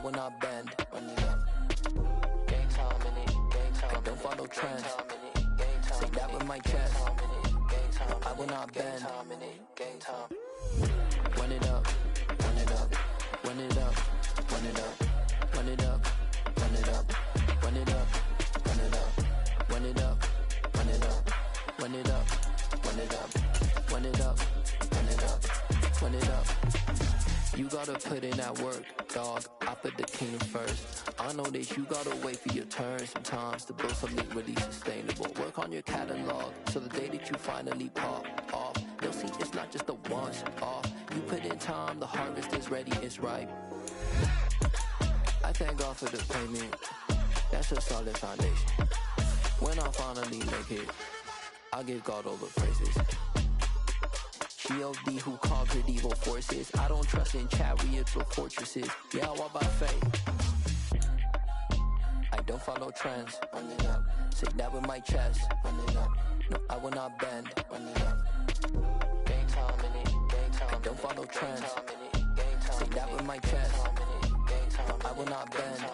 will not bend. Run it up. Gang time in it. Gang time. I don't follow trends. Say that with my chest. No, I will not bend. Gang time. Run it up. Run it up. Run it up. Run it up. Run it up. Run it up. Run it up. Run it up. Run it up. Run it up. Run it up. Run it up. Run it up. Run it up. Run it up. You gotta put in that work, dog. I put the team first. I know that you gotta wait for your turn sometimes to build something really sustainable. Work on your catalog, so the day that you finally pop off, they'll see it's not just a once off. You put in time, the harvest is ready, it's ripe. I thank God for the payment. That's a solid foundation. When I finally make it, I'll give God all the praises. G.O.D. who conquered evil forces. I don't trust in chariots or fortresses. Yeah, I walk by faith. I don't follow trends. Run it up. Say that with my chest. Run it up. No, I will not bend. Run it up. Gang time in it. Gang time. I don't follow trends. Say that with my chest. No, I will not bend.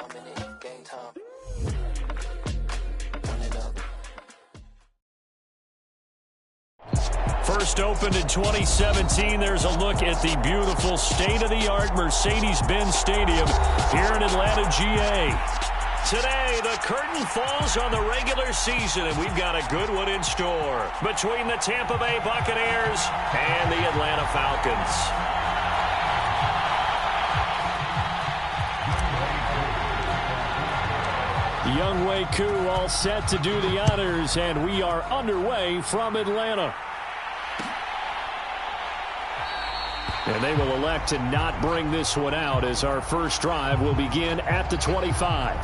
Gang time. Run it up. First opened in 2017, there's a look at the beautiful state-of-the-art Mercedes-Benz Stadium here in Atlanta, GA. Today, the curtain falls on the regular season, and we've got a good one in store between the Tampa Bay Buccaneers and the Atlanta Falcons. Younghoe Koo all set to do the honors, and we are underway from Atlanta. And they will elect to not bring this one out as our first drive will begin at the 25.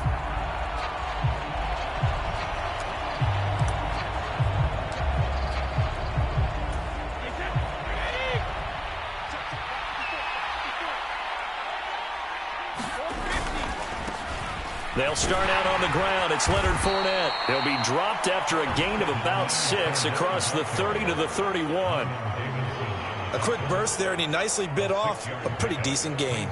They'll start out on the ground. It's Leonard Fournette. He'll be dropped after a gain of about 6 across the 30 to the 31. A quick burst there, and he nicely bit off a pretty decent gain.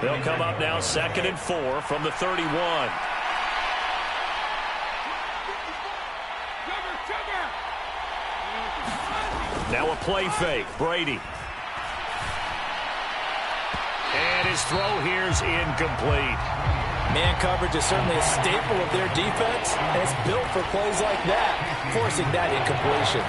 They'll come up now 2nd and 4 from the 31. Now a play fake. Brady. And his throw here's incomplete. Man coverage is certainly a staple of their defense, and it's built for plays like that, forcing that incompletion.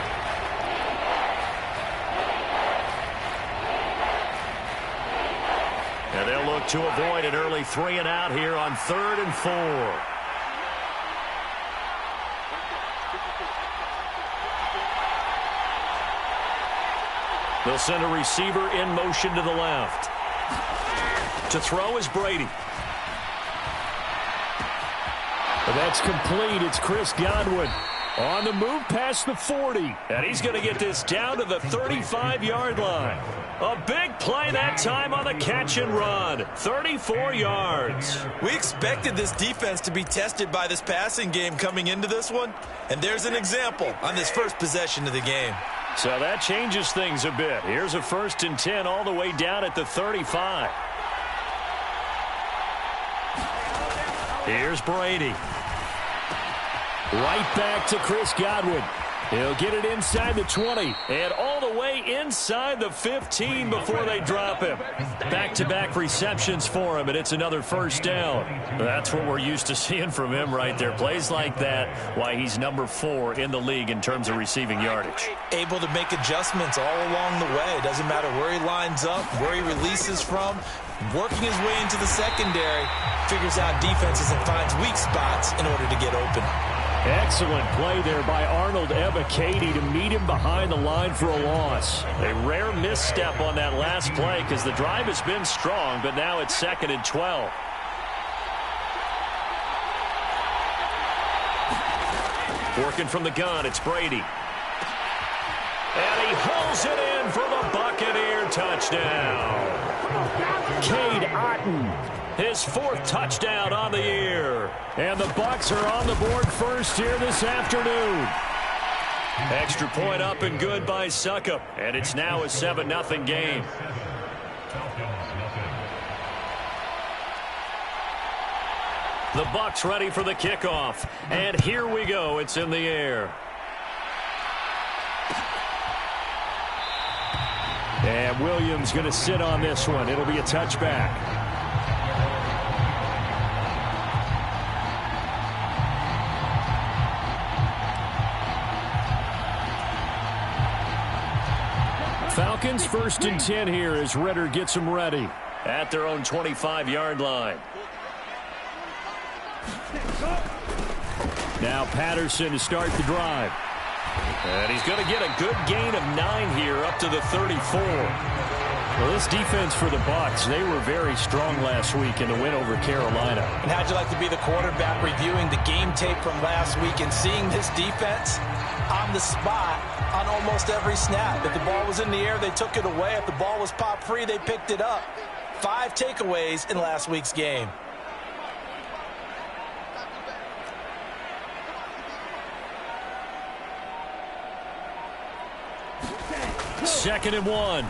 And they'll look to avoid an early 3 and out here on 3rd and 4. They'll send a receiver in motion to the left. To throw is Brady. And that's complete. It's Chris Godwin on the move past the 40. And he's going to get this down to the 35-yard line. A big play that time on the catch and run. 34 yards. We expected this defense to be tested by this passing game coming into this one. And there's an example on this first possession of the game. So that changes things a bit. Here's a 1st and 10 all the way down at the 35. Here's Brady. Right back to Chris Godwin. He'll get it inside the 20 and all the way inside the 15 before they drop him. Back-to-back receptions for him, and it's another first down. That's what we're used to seeing from him right there. Plays like that, why he's number 4 in the league in terms of receiving yardage. Able to make adjustments all along the way. Doesn't matter where he lines up, where he releases from. Working his way into the secondary, figures out defenses and finds weak spots in order to get open. Excellent play there by Arnold Ebiketie to meet him behind the line for a loss. A rare misstep on that last play because the drive has been strong, but now it's 2nd and 12. Working from the gun, it's Brady. And he hauls it in for the Buccaneer touchdown. Cade Otton, his 4th touchdown on the year. And the Bucs are on the board first here this afternoon. Extra point up and good by Succop. And it's now a 7-0 game. The Bucs ready for the kickoff. And here we go. It's in the air. And Williams going to sit on this one. It'll be a touchback. Falcons 1st and 10 here as Ritter gets them ready at their own 25-yard line. Now Patterson to start the drive. And he's going to get a good gain of 9 here up to the 34. Well, this defense for the Bucs, they were very strong last week in the win over Carolina. And how'd you like to be the quarterback reviewing the game tape from last week and seeing this defense on the spot on almost every snap? If the ball was in the air, they took it away. If the ball was popped free, they picked it up. 5 takeaways in last week's game. Second and 1.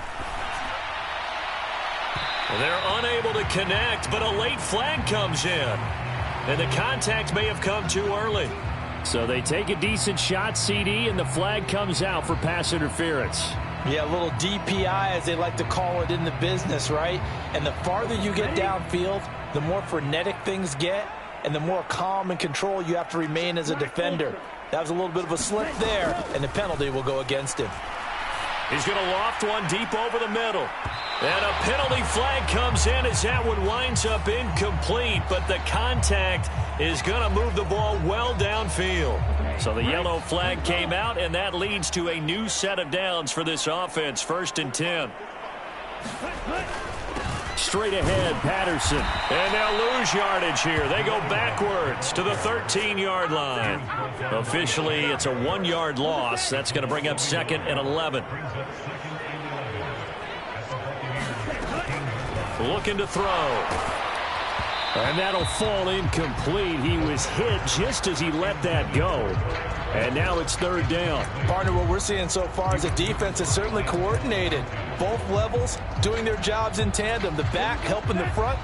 They're unable to connect, but a late flag comes in. And the contact may have come too early. So they take a decent shot, CD, and the flag comes out for pass interference. Yeah, a little DPI, as they like to call it in the business, right? And the farther you get downfield, the more frenetic things get, and the more calm and control you have to remain as a defender. That was a little bit of a slip there, and the penalty will go against him. He's going to loft one deep over the middle. And a penalty flag comes in as that one winds up incomplete, but the contact is going to move the ball well downfield. So the yellow flag came out, and that leads to a new set of downs for this offense. 1st and 10. Straight ahead, Patterson. And they'll lose yardage here. They go backwards to the 13-yard line. Officially, it's a 1-yard loss. That's going to bring up 2nd and 11. Looking to throw. And that'll fall incomplete. He was hit just as he let that go. And now it's 3rd down. Partner, what we're seeing so far is a defense that's certainly coordinated. Both levels doing their jobs in tandem. The back helping the front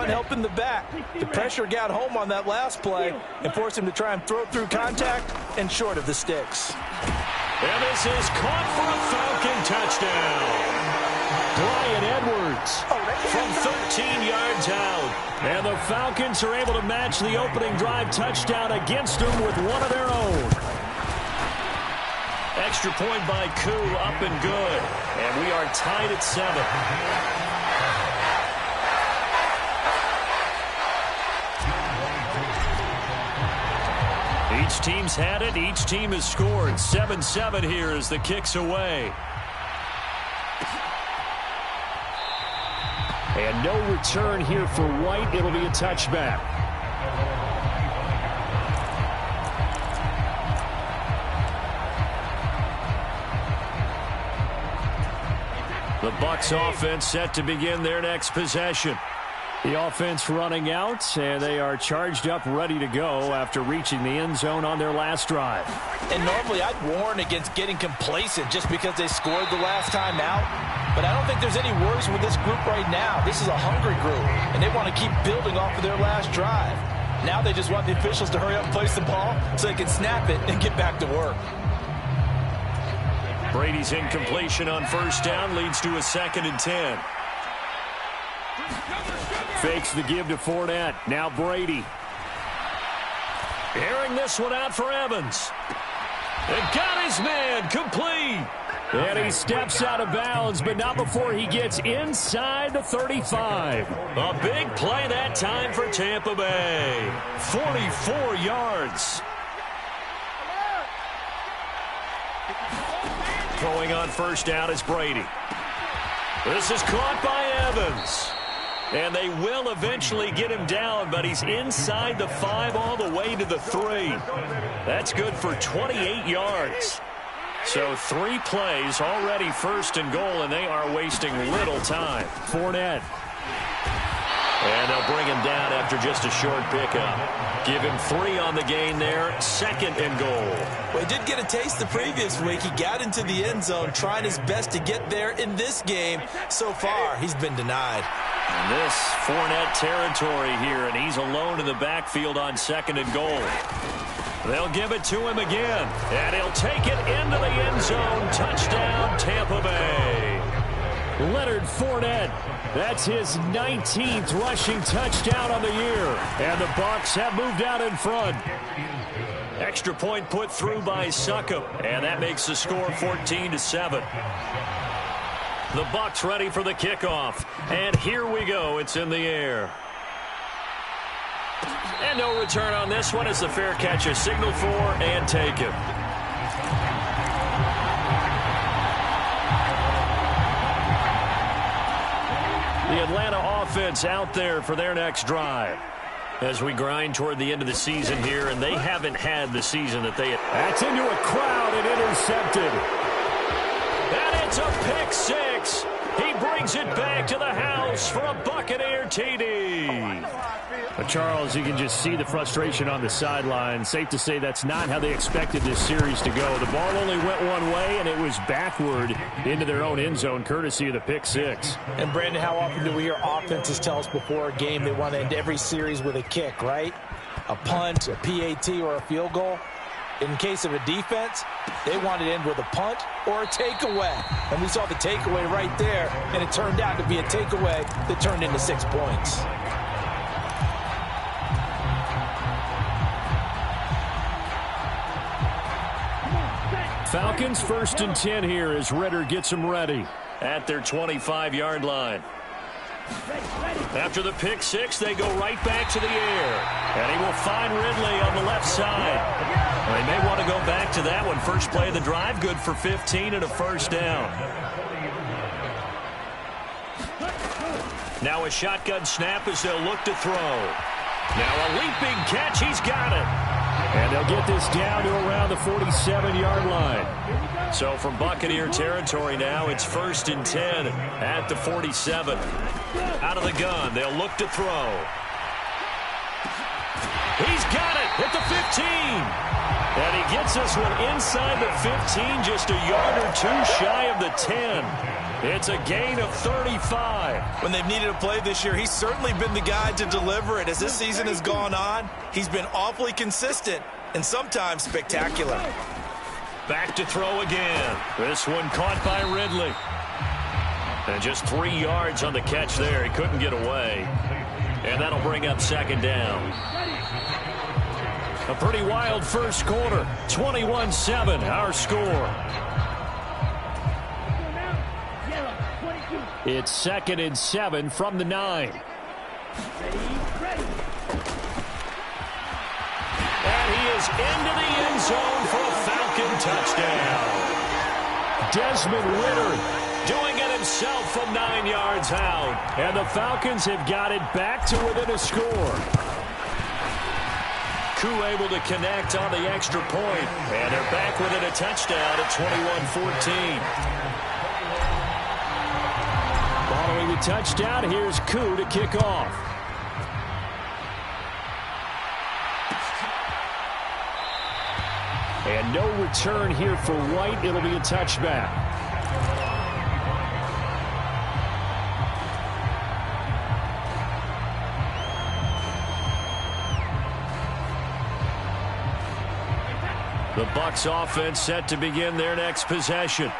helping the back. The pressure got home on that last play and forced him to try and throw through contact and short of the sticks. And this is caught for a Falcon touchdown. Bryan Edwards from 13 yards out. And the Falcons are able to match the opening drive touchdown against them with one of their own. Extra point by Koo, up and good. And we are tied at 7. Each team's had it. Each team has scored. 7-7 here as the kick's away. And no return here for White. It'll be a touchback. The Bucs offense set to begin their next possession. The offense running out, and they are charged up, ready to go after reaching the end zone on their last drive. And normally I'd warn against getting complacent just because they scored the last time out. But I don't think there's any worries with this group right now. This is a hungry group, and they want to keep building off of their last drive. Now they just want the officials to hurry up and place the ball so they can snap it and get back to work. Brady's incompletion on 1st down leads to a 2nd and 10. Fakes the give to Fournette. Now Brady. Airing this one out for Evans. And got his man complete. And he steps out of bounds, but not before he gets inside the 35. A big play that time for Tampa Bay. 44 yards. Throwing on 1st down is Brady. This is caught by Evans. And they will eventually get him down, but he's inside the 5 all the way to the 3. That's good for 28 yards. So 3 plays, already 1st and goal, and they are wasting little time. Fournette. And they'll bring him down after just a short pickup. Give him 3 on the gain there, 2nd and goal. Well, he did get a taste the previous week. He got into the end zone, trying his best to get there in this game. So far, he's been denied. And this Fournette territory here, and he's alone in the backfield on 2nd and goal. They'll give it to him again, and he'll take it into the end zone. Touchdown, Tampa Bay. Leonard Fournette, that's his 19th rushing touchdown on the year. And the Bucs have moved out in front. Extra point put through by Succop, and that makes the score 14-7. The Bucs ready for the kickoff, and here we go. It's in the air. And no return on this one as the fair catch is signaled for and taken. The Atlanta offense out there for their next drive. As we grind toward the end of the season here, and they haven't had the season that they had. That's into a crowd and intercepted. And it's a pick six. He brings it back to the house for a Buccaneer TD. But Charles, you can just see the frustration on the sideline. Safe to say that's not how they expected this series to go. The ball only went one way, and it was backward into their own end zone, courtesy of the pick six. And, Brandon, how often do we hear offenses tell us before a game they want to end every series with a kick, right? A punt, a PAT, or a field goal. In case of a defense, they want to end with a punt or a takeaway. And we saw the takeaway right there, and it turned out to be a takeaway that turned into 6 points. Falcons 1st and 10 here as Ritter gets them ready at their 25-yard line. After the pick six, they go right back to the air. And he will find Ridley on the left side. They may want to go back to that one. First play of the drive, good for 15 and a first down. Now a shotgun snap as they'll look to throw. Now a leaping catch, he's got it. And they'll get this down to around the 47-yard line. So from Buccaneer territory now, it's 1st and 10 at the 47. Out of the gun, they'll look to throw. He's got it at the 15. And he gets this one inside the 15, just a yard or two shy of the 10. It's a gain of 35. When they've needed a play this year, he's certainly been the guy to deliver it. As this season has gone on, he's been awfully consistent and sometimes spectacular. Back to throw again. This one caught by Ridley. And just 3 yards on the catch there. He couldn't get away. And that'll bring up 2nd down. A pretty wild first quarter. 21-7, our score. It's 2nd and 7 from the 9. And he is into the end zone for a Falcon touchdown. Desmond Ritter doing it himself from 9 yards out. And the Falcons have got it back to within a score. Koo able to connect on the extra point. And they're back within a touchdown at 21-14. Following the touchdown, here's Koo to kick off. And no return here for White. It'll be a touchback. The Bucs offense set to begin their next possession.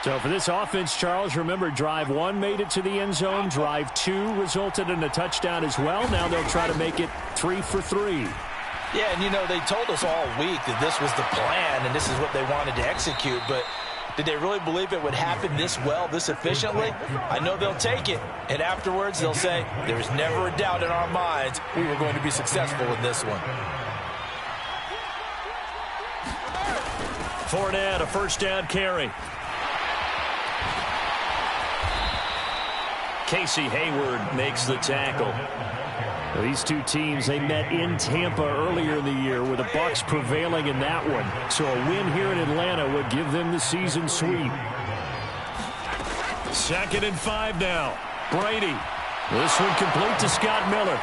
So for this offense, Charles, remember, drive 1 made it to the end zone. Drive 2 resulted in a touchdown as well. Now they'll try to make it 3 for 3. Yeah, and, you know, they told us all week that this was the plan and this is what they wanted to execute. But did they really believe it would happen this well, this efficiently? I know they'll take it. And afterwards, they'll say, there's never a doubt in our minds we were going to be successful in this one. Fournette, a first down carry. Casey Hayward makes the tackle. Well, these two teams, they met in Tampa earlier in the year with the Bucs prevailing in that one. So a win here in Atlanta would give them the season sweep. 2nd and 5 now. Brady. This one complete to Scott Miller.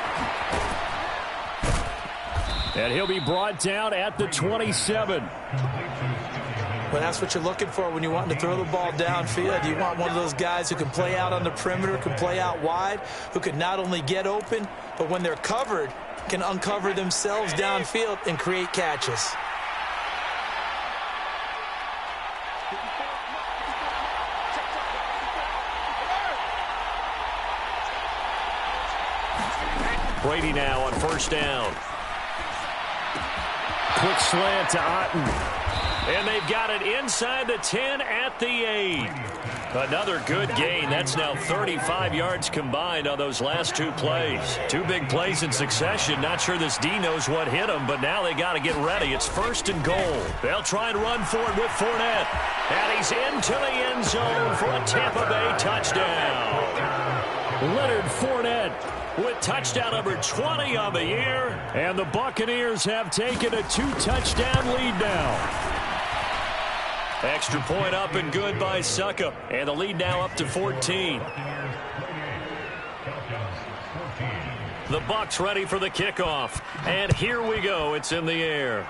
And he'll be brought down at the 27. Well, that's what you're looking for when you're wanting to throw the ball downfield. You want one of those guys who can play out on the perimeter, can play out wide, who can not only get open, but when they're covered, can uncover themselves downfield and create catches. Brady now on first down. Quick slant to Otten. And they've got it inside the 10 at the 8. Another good gain. That's now 35 yards combined on those last two plays. Two big plays in succession. Not sure this D knows what hit him, but now they got to get ready. It's first and goal. They'll try and run for it with Fournette. And he's into the end zone for a Tampa Bay touchdown. Leonard Fournette with touchdown number 20 on the year. And the Buccaneers have taken a 2-touchdown lead now. Extra point up and good by Suckup. And the lead now up to 14. The Bucs ready for the kickoff. And here we go. It's in the air.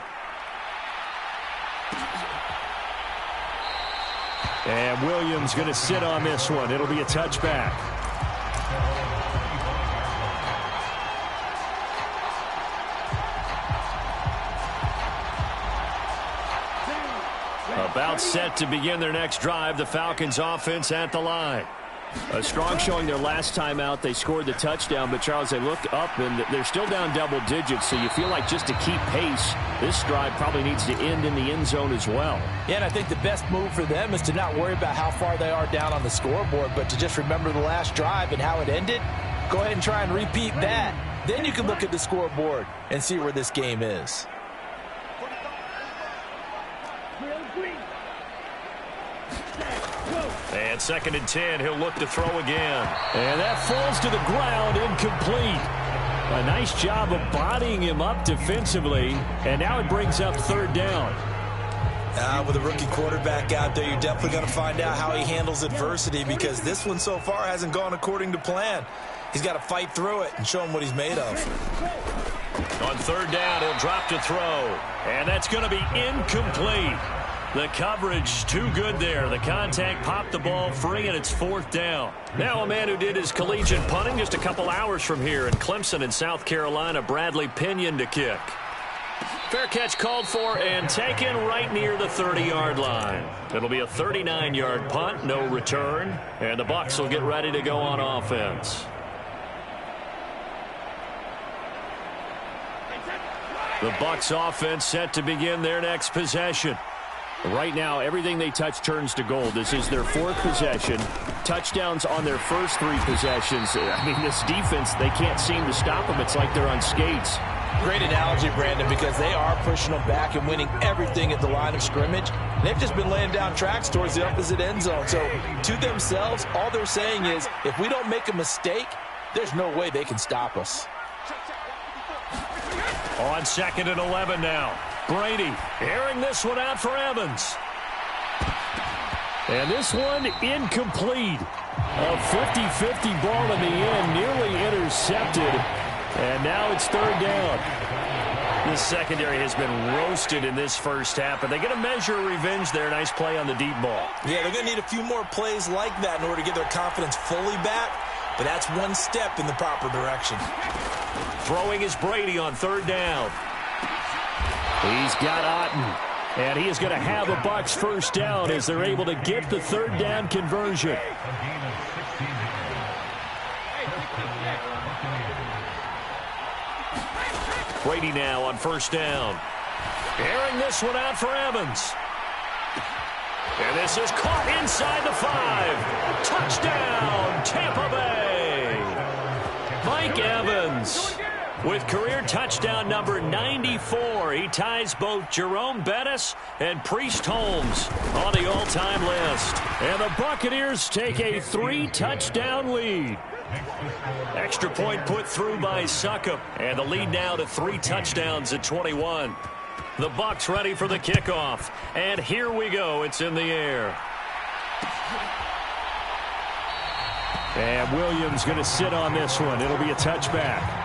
And Williams going to sit on this one. It'll be a touchback. About set to begin their next drive. The Falcons offense at the line. A strong showing their last time out. They scored the touchdown, but Charles, they look up and they're still down double digits, so you feel like just to keep pace, this drive probably needs to end in the end zone as well. Yeah, and I think the best move for them is to not worry about how far they are down on the scoreboard, but to just remember the last drive and how it ended. Go ahead and try and repeat that. Then you can look at the scoreboard and see where this game is. And second and 10, he'll look to throw again. And that falls to the ground, incomplete. A nice job of bodying him up defensively, and now it brings up third down. With a rookie quarterback out there, you're definitely going to find out how he handles adversity, because this one so far hasn't gone according to plan. He's got to fight through it and show him what he's made of. On third down, he'll drop to throw. And that's going to be incomplete. The coverage too good there. The contact popped the ball free, and it's fourth down. Now a man who did his collegiate punting just a couple hours from here in Clemson in South Carolina, Bradley Pinion to kick. Fair catch called for and taken right near the 30-yard line. It'll be a 39-yard punt, no return, and the Bucs will get ready to go on offense. The Bucs offense set to begin their next possession. Right now, everything they touch turns to gold. This is their fourth possession. Touchdowns on their first three possessions. I mean, this defense, they can't seem to stop them. It's like they're on skates. Great analogy, Brandon, because they are pushing them back and winning everything at the line of scrimmage. They've just been laying down tracks towards the opposite end zone. So, to themselves, all they're saying is, if we don't make a mistake, there's no way they can stop us. On second and 11 now. Brady airing this one out for Evans. And this one incomplete. A 50-50 ball in the end, nearly intercepted. And now it's third down. This secondary has been roasted in this first half, but they get a measure of revenge there. Nice play on the deep ball. Yeah, they're going to need a few more plays like that in order to get their confidence fully back, but that's one step in the proper direction. Throwing is Brady on third down. He's got Otten, and he is going to have a Bucs first down as they're able to get the third down conversion. Brady now on first down. Airing this one out for Evans. And this is caught inside the 5. Touchdown, Tampa Bay. Mike Evans with career touchdown number 94. He ties both Jerome Bettis and Priest Holmes on the all-time list. And the Buccaneers take a 3-touchdown lead. Extra point put through by Suckup. And the lead now to 3 touchdowns at 21. The Bucs ready for the kickoff. And here we go. It's in the air. And Williams going to sit on this one. It'll be a touchback.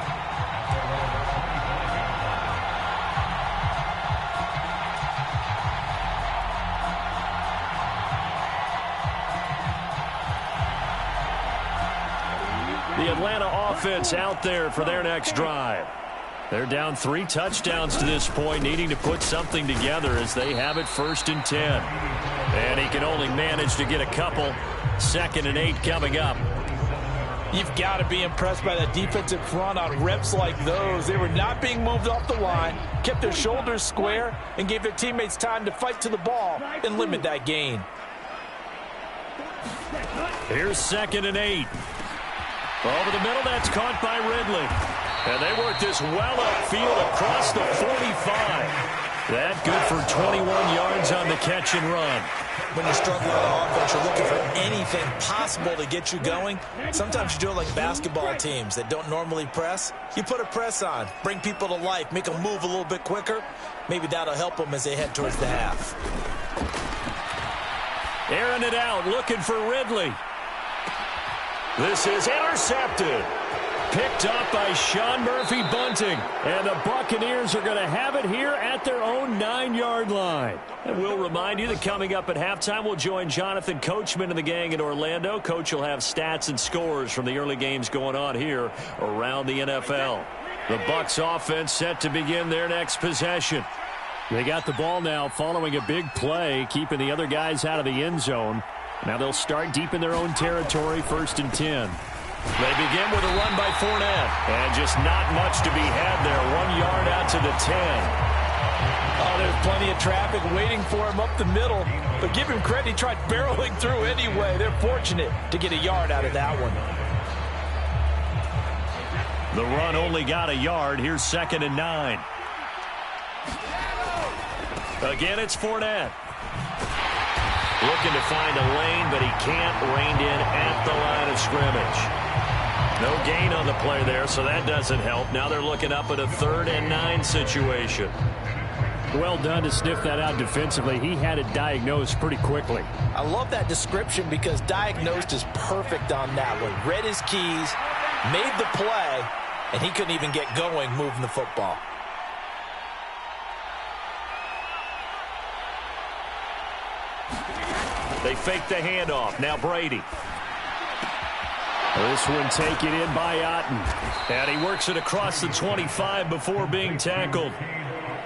the Atlanta offense out there for their next drive. They're down 3 touchdowns to this point, needing to put something together as they have it 1st and 10. And he can only manage to get a couple. 2nd and 8 coming up. You've got to be impressed by that defensive front on reps like those. They were not being moved off the line, kept their shoulders square, and gave their teammates time to fight to the ball and limit that gain. Here's 2nd and 8. Over the middle, that's caught by Ridley. And they work this well upfield across the 45. That good for 21 yards on the catch and run. When you're struggling on offense, you're looking for anything possible to get you going. Sometimes you do it like basketball teams that don't normally press. You put a press on, bring people to life, make them move a little bit quicker. Maybe that'll help them as they head towards the half. Airing it out, looking for Ridley. This is intercepted. Picked up by Sean Murphy-Bunting. And the Buccaneers are going to have it here at their own 9-yard line. And we'll remind you that coming up at halftime, we'll join Jonathan Coachman and the gang in Orlando. Coach will have stats and scores from the early games going on here around the NFL. The Bucs offense set to begin their next possession. They got the ball now following a big play, keeping the other guys out of the end zone. Now they'll start deep in their own territory, 1st and 10. They begin with a run by Fournette. And just not much to be had there. 1 yard out to the 10. Oh, there's plenty of traffic waiting for him up the middle. But give him credit, he tried barreling through anyway. They're fortunate to get a yard out of that one. The run only got a yard. Here's 2nd and 9. Again, it's Fournette. Looking to find a lane, but he can't. Reined in at the line of scrimmage. No gain on the play there, so that doesn't help. Now they're looking up at a 3rd and 9 situation. Well done to sniff that out defensively. He had it diagnosed pretty quickly. I love that description because diagnosed is perfect on that one. Read his keys, made the play, and he couldn't even get going moving the football. They fake the handoff. Now Brady. This one taken in by Otten. And he works it across the 25 before being tackled.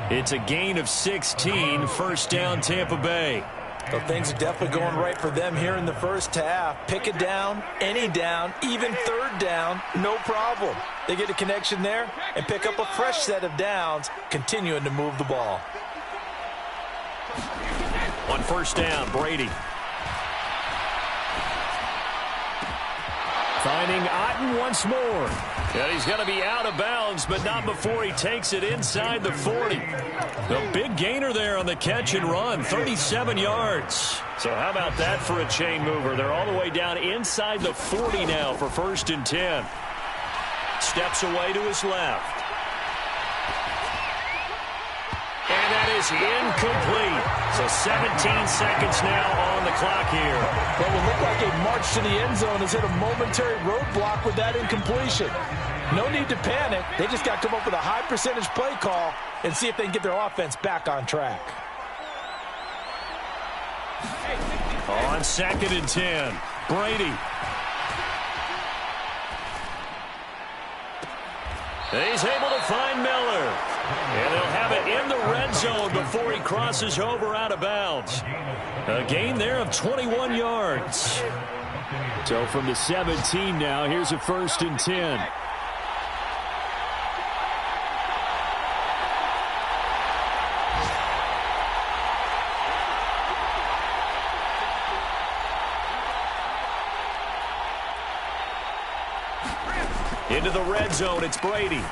It's a gain of 16. 1st down, Tampa Bay. Well, things are definitely going right for them here in the first half. Pick it down, any down, even 3rd down, no problem. They get a connection there and pick up a fresh set of downs, continuing to move the ball. On 1st down, Brady. Finding Otten once more. And he's going to be out of bounds, but not before he takes it inside the 40. The big gainer there on the catch and run, 37 yards. So how about that for a chain mover? They're all the way down inside the 40 now for 1st and 10. Steps away to his left. And that is incomplete. So 17 seconds now on the clock here. Well, it would look like a march to the end zone has hit a momentary roadblock with that incompletion. No need to panic. They just got to come up with a high percentage play call and see if they can get their offense back on track. On 2nd and 10, Brady. He's able to find Miller. And they'll have it in the red zone before he crosses over out of bounds. A gain there of 21 yards. So from the 17 now, here's a 1st and 10. Into the red zone, it's Brady.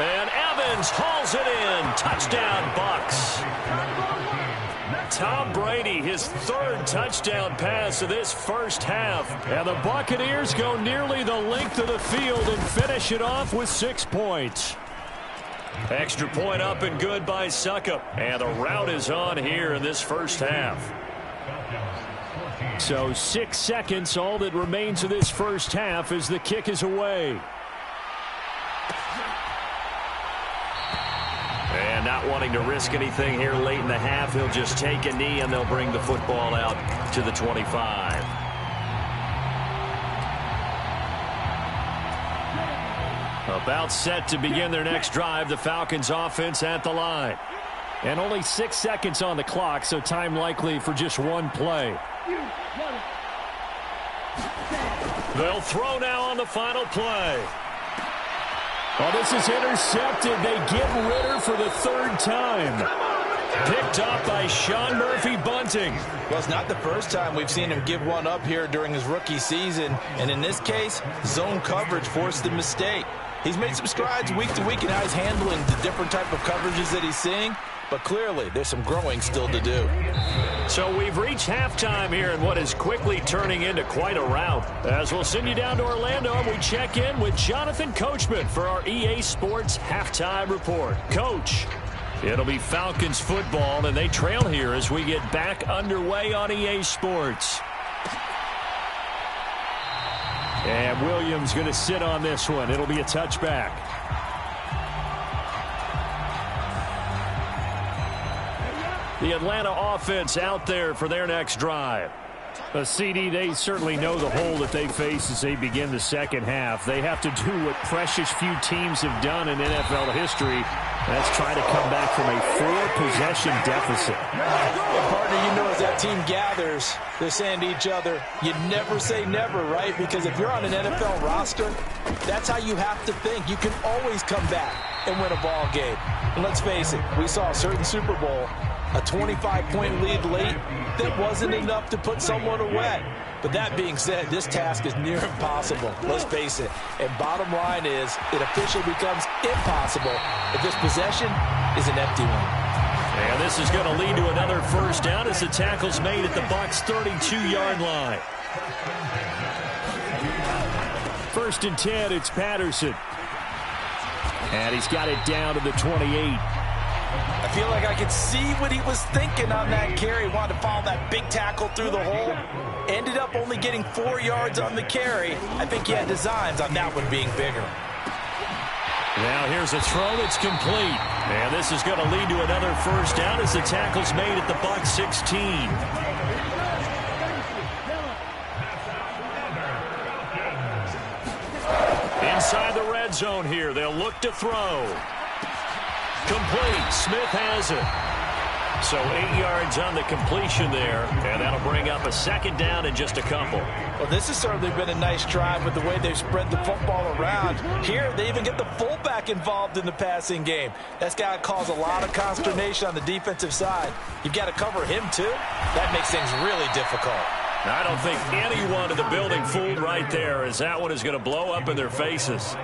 And Evans hauls it in. Touchdown, Bucs. Tom Brady, his 3rd touchdown pass of this first half. And the Buccaneers go nearly the length of the field and finish it off with 6 points. Extra point up and good by Suckup. And the route is on here in this first half. So 6 seconds, all that remains of this first half as the kick is away. And not wanting to risk anything here late in the half, he'll just take a knee and they'll bring the football out to the 25. About set to begin their next drive, the Falcons offense at the line. And only 6 seconds on the clock, so time likely for just one play. They'll throw now on the final play. Oh, this is intercepted. They get Ritter for the third time. Picked up by Sean Murphy-Bunting. Well, it's not the first time we've seen him give one up here during his rookie season. And in this case, zone coverage forced the mistake. He's made some strides week to week in how he's handling the different type of coverages that he's seeing. But clearly, there's some growing still to do. So we've reached halftime here in what is quickly turning into quite a rout. As we'll send you down to Orlando, and we check in with Jonathan Coachman for our EA Sports Halftime Report. Coach, it'll be Falcons football, and they trail here as we get back underway on EA Sports. And Williams going to sit on this one. It'll be a touchback. The Atlanta offense out there for their next drive. A CD, they certainly know the hole that they face as they begin the second half. They have to do what precious few teams have done in NFL history. That's try to come back from a 4-possession deficit. And partner, you know as that team gathers, they're saying to each other, you never say never, right? Because if you're on an NFL roster, that's how you have to think. You can always come back and win a ball game. And let's face it, we saw a certain Super Bowl, a 25-point lead late, that wasn't enough to put someone away. But that being said, this task is near impossible. Let's face it. And bottom line is, it officially becomes impossible if this possession is an empty one. And this is going to lead to another first down as the tackle's made at the Bucs' 32-yard line. 1st and 10, it's Patterson. And he's got it down to the 28. I feel like I could see what he was thinking on that carry. Wanted to follow that big tackle through the hole. Ended up only getting 4 yards on the carry. I think he had designs on that one being bigger. Now here's a throw that's complete. And this is going to lead to another first down as the tackle's made at the Bucs 16. Inside the red zone here. They'll look to throw. Complete. Smith has it. So 8 yards on the completion there, and that'll bring up a second down in just a couple. Well, this has certainly been a nice drive with the way they've spread the football around. Here, they even get the fullback involved in the passing game. That's got to cause a lot of consternation on the defensive side. You've got to cover him, too. That makes things really difficult. I don't think anyone in the building fooled right there, as that one is going to blow up in their faces.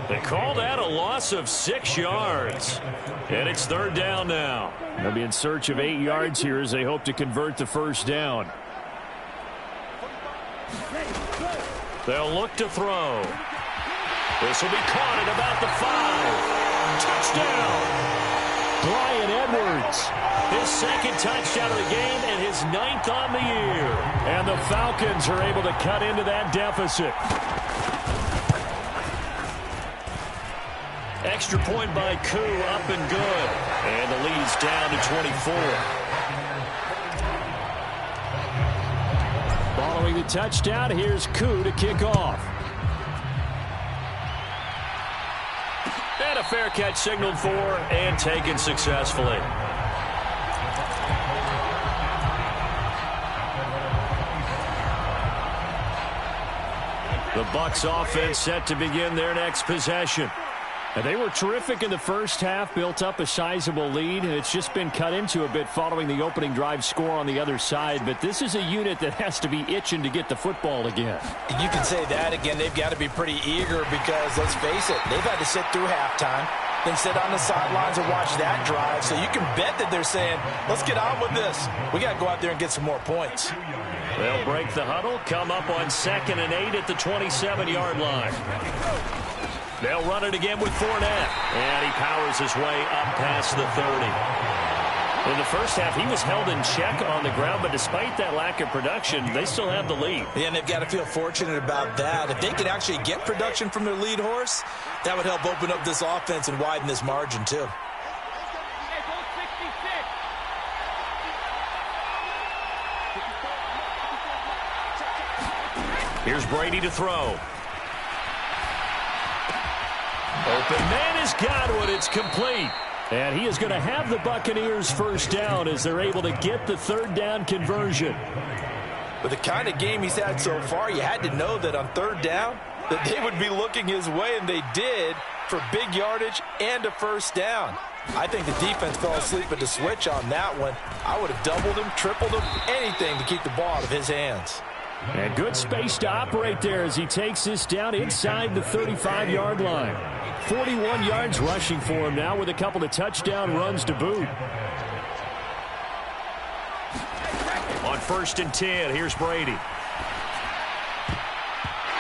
They call that a loss of 6 yards. And it's 3rd down now. They'll be in search of 8 yards here as they hope to convert the first down. They'll look to throw. This will be caught at about the 5. Touchdown! Bryan Edwards, his 2nd touchdown of the game and his 9th on the year. And the Falcons are able to cut into that deficit. Extra point by Koo, up and good. And the lead's down to 24. Following the touchdown, here's Koo to kick off. And a fair catch signaled for and taken successfully. The Bucs offense set to begin their next possession. And they were terrific in the first half, built up a sizable lead, and it's just been cut into a bit following the opening drive score on the other side. But this is a unit that has to be itching to get the football again. You can say that again. They've got to be pretty eager because, let's face it, they've had to sit through halftime, then sit on the sidelines and watch that drive. So you can bet that they're saying, let's get on with this. We got to go out there and get some more points. They'll break the huddle, come up on 2nd and 8 at the 27-yard line. They'll run it again with Fournette. And he powers his way up past the 30. In the first half, he was held in check on the ground, but despite that lack of production, they still have the lead. Yeah, and they've got to feel fortunate about that. If they could actually get production from their lead horse, that would help open up this offense and widen this margin, too. Here's Brady to throw. Open man is Godwin. It's complete. And he is going to have the Buccaneers first down as they're able to get the third down conversion. With the kind of game he's had so far, you had to know that on third down that they would be looking his way, and they did, for big yardage and a first down. I think the defense fell asleep at the switch on that one. I would have doubled him, tripled him, anything to keep the ball out of his hands. And good space to operate there as he takes this down inside the 35-yard line. 41 yards rushing for him now with a couple of touchdown runs to boot. On 1st and 10, here's Brady.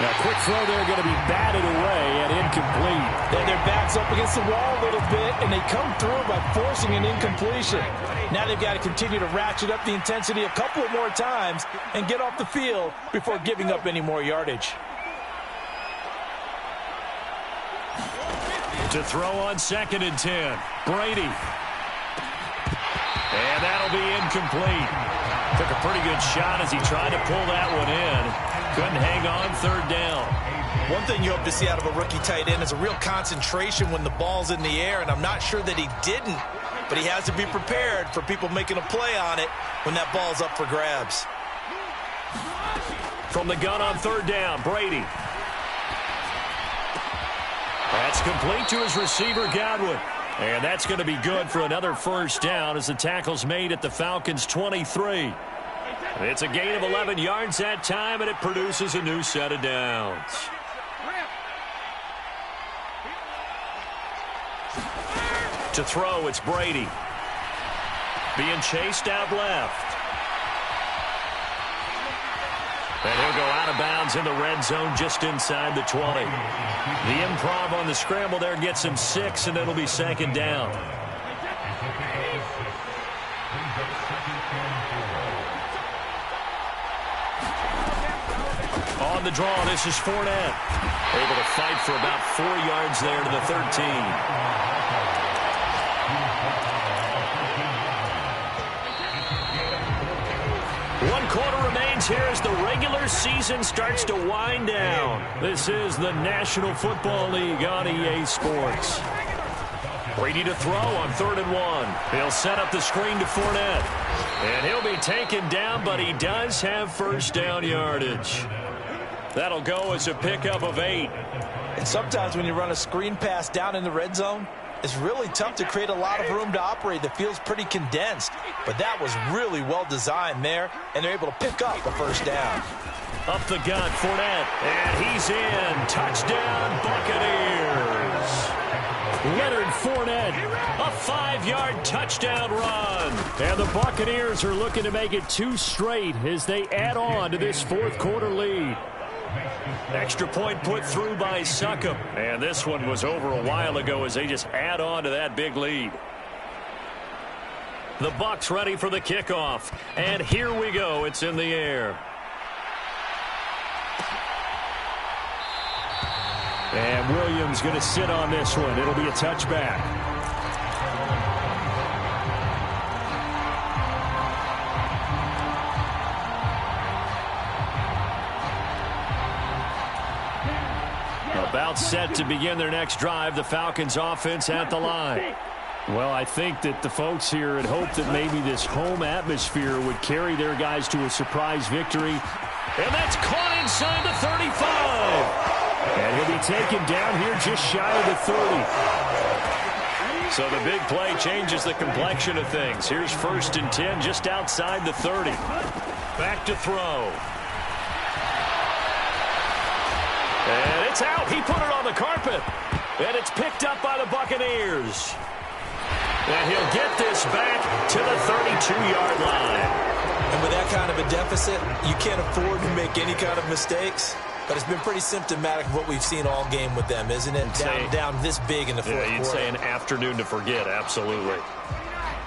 Now, quick throw there going to be batted away and incomplete. Then their back's up against the wall a little bit, and they come through by forcing an incompletion. Now they've got to continue to ratchet up the intensity a couple of more times and get off the field before giving up any more yardage. To throw on 2nd and 10, Brady. And that'll be incomplete. Took a pretty good shot as he tried to pull that one in. Couldn't hang on 3rd down. One thing you hope to see out of a rookie tight end is a real concentration when the ball's in the air, and I'm not sure that he didn't, but he has to be prepared for people making a play on it when that ball's up for grabs. From the gun on 3rd down, Brady. That's complete to his receiver, Godwin. And that's going to be good for another first down as the tackle's made at the Falcons' 23. It's a gain of 11 yards that time, and it produces a new set of downs. To throw, it's Brady. Being chased out left. And he'll go out of bounds in the red zone just inside the 20. The improv on the scramble there gets him 6, and it'll be 2nd down. On the draw, this is Fournette. Able to fight for about 4 yards there to the 13. One quarter remains here as the regular season starts to wind down. This is the National Football League on EA Sports. Brady to throw on 3rd and 1. He'll set up the screen to Fournette. And he'll be taken down, but he does have first down yardage. That'll go as a pickup of 8. And sometimes when you run a screen pass down in the red zone, it's really tough to create a lot of room to operate. The field's pretty condensed, but that was really well designed there, and they're able to pick up a first down. Up the gut, Fournette, and he's in. Touchdown, Buccaneers. Leonard Fournette, a 5-yard touchdown run. And the Buccaneers are looking to make it 2 straight as they add on to this 4th quarter lead. Extra point put through by Succop. And this one was over a while ago as they just add on to that big lead. The Bucs ready for the kickoff. And here we go. It's in the air. And Williams going to sit on this one. It'll be a touchback. About set to begin their next drive. The Falcons offense at the line. Well, I think that the folks here had hoped that maybe this home atmosphere would carry their guys to a surprise victory. And that's caught inside the 35. And he'll be taken down here just shy of the 30. So the big play changes the complexion of things. Here's 1st and 10 just outside the 30. Back to throw. And it's out. He put it on the carpet. And it's picked up by the Buccaneers. And he'll get this back to the 32-yard line. And with that kind of a deficit, you can't afford to make any kind of mistakes. But it's been pretty symptomatic of what we've seen all game with them, isn't it? Down this big in the 4th quarter. You'd say an afternoon to forget, absolutely.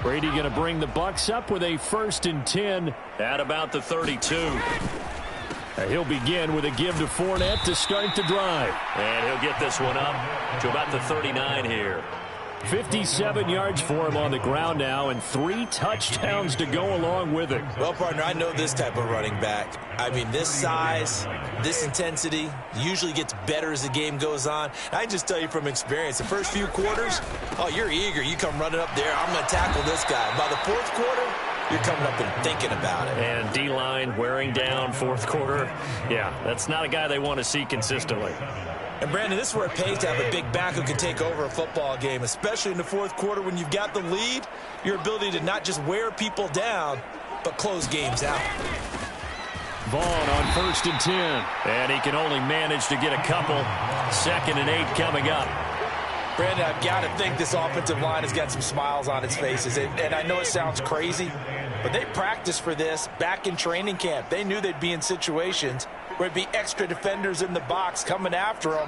Brady going to bring the Bucs up with a 1st and 10 at about the 32. He'll begin with a give to Fournette to start the drive. And he'll get this one up to about the 39 here. 57 yards for him on the ground now, and 3 touchdowns to go along with it. Well, partner, I know this type of running back. I mean, this size, this intensity usually gets better as the game goes on. I just tell you from experience, the first few quarters, oh, you're eager. You come running up there, I'm going to tackle this guy. By the fourth quarter, you're coming up and thinking about it. And D-line wearing down fourth quarter. Yeah, that's not a guy they want to see consistently. And, Brandon, this is where it pays to have a big back who can take over a football game, especially in the fourth quarter when you've got the lead, your ability to not just wear people down, but close games out. Vaughn on 1st and 10. And he can only manage to get a couple. 2nd and 8 coming up. Brandon, I've got to think this offensive line has got some smiles on its faces. And I know it sounds crazy, but they practiced for this back in training camp. They knew they'd be in situations where it'd be extra defenders in the box coming after them,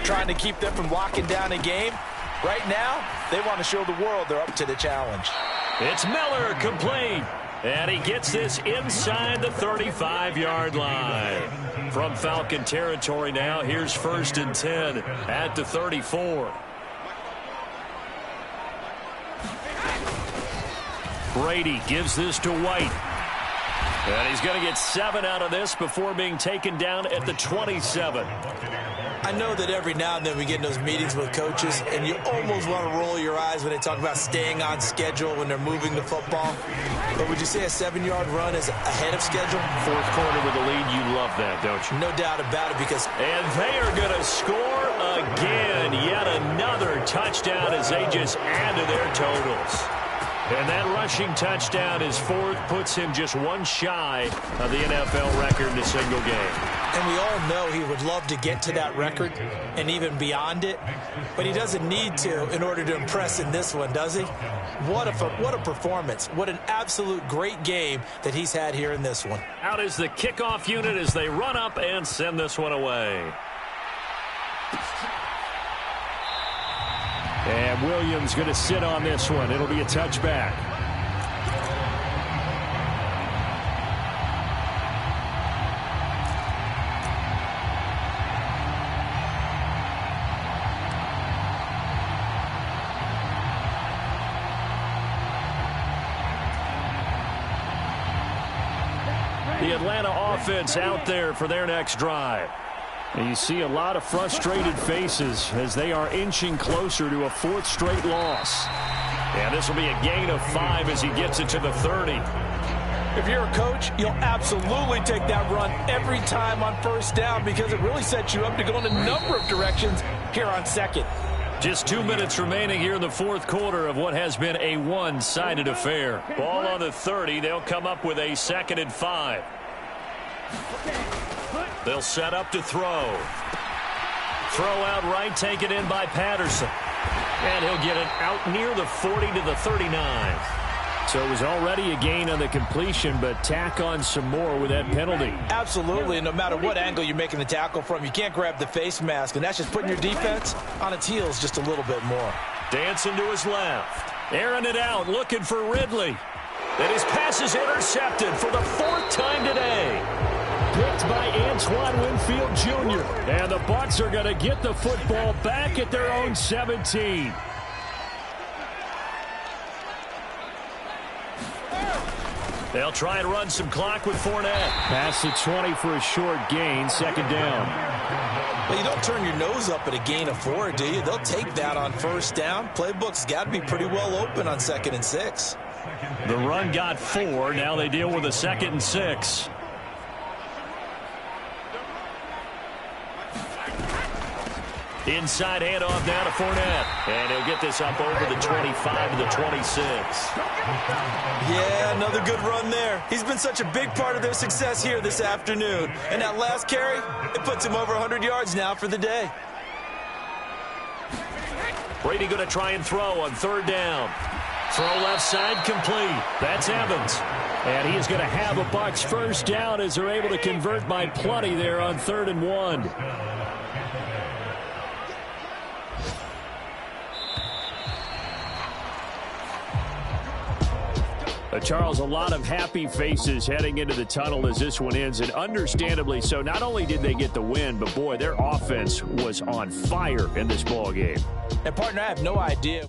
trying to keep them from locking down a game. Right now, they want to show the world they're up to the challenge. It's Miller, complete. And he gets this inside the 35-yard line. From Falcon territory now, here's 1st and 10 at the 34. Brady gives this to White. And he's going to get 7 out of this before being taken down at the 27. I know that every now and then we get in those meetings with coaches, and you almost want to roll your eyes when they talk about staying on schedule when they're moving the football. But would you say a 7-yard run is ahead of schedule? Fourth quarter with a lead, you love that, don't you? No doubt about it, because... And they are going to score again. Yet another touchdown as they just add to their totals. And that rushing touchdown, his 4th, puts him just 1 shy of the NFL record in a single game. And we all know he would love to get to that record and even beyond it, but he doesn't need to in order to impress in this one, does he? What a performance. What an absolute great game that he's had here in this one. Out is the kickoff unit as they run up and send this one away. And Williams going to sit on this one. It'll be a touchback. The Atlanta offense out there for their next drive. And you see a lot of frustrated faces as they are inching closer to a 4th straight loss. And this will be a gain of 5 as he gets it to the 30. If you're a coach, you'll absolutely take that run every time on 1st down because it really sets you up to go in a number of directions here on 2nd. Just 2 minutes remaining here in the 4th quarter of what has been a one-sided affair. Ball on the 30. They'll come up with a 2nd and 5. They'll set up to throw. Throw out right, taken in by Patterson. And he'll get it out near the 40 to the 39. So it was already a gain on the completion, but tack on some more with that penalty. Absolutely, and no matter what angle you're making the tackle from, you can't grab the face mask, and that's just putting your defense on its heels just a little bit more. Dancing to his left. Airing it out, looking for Ridley. And his pass is intercepted for the 4th time today. Picked by Antoine Winfield Jr. And the Bucs are going to get the football back at their own 17. They'll try and run some clock with Fournette. Pass to 20 for a short gain, 2nd down. Well, you don't turn your nose up at a gain of 4, do you? They'll take that on 1st down. Playbook's got to be pretty well open on 2nd and 6. The run got 4. Now they deal with a 2nd and 6. Inside handoff now to Fournette. And he'll get this up over the 25 to the 26. Yeah, another good run there. He's been such a big part of their success here this afternoon. And that last carry, it puts him over 100 yards now for the day. Brady going to try and throw on 3rd down. Throw left side, complete. That's Evans. And he is going to have a Bucs 1st down as they're able to convert by plenty there on 3rd and 1. Charles, a lot of happy faces heading into the tunnel as this one ends, and understandably so. Not only did they get the win, but boy, their offense was on fire in this ball game. And partner, I have no idea.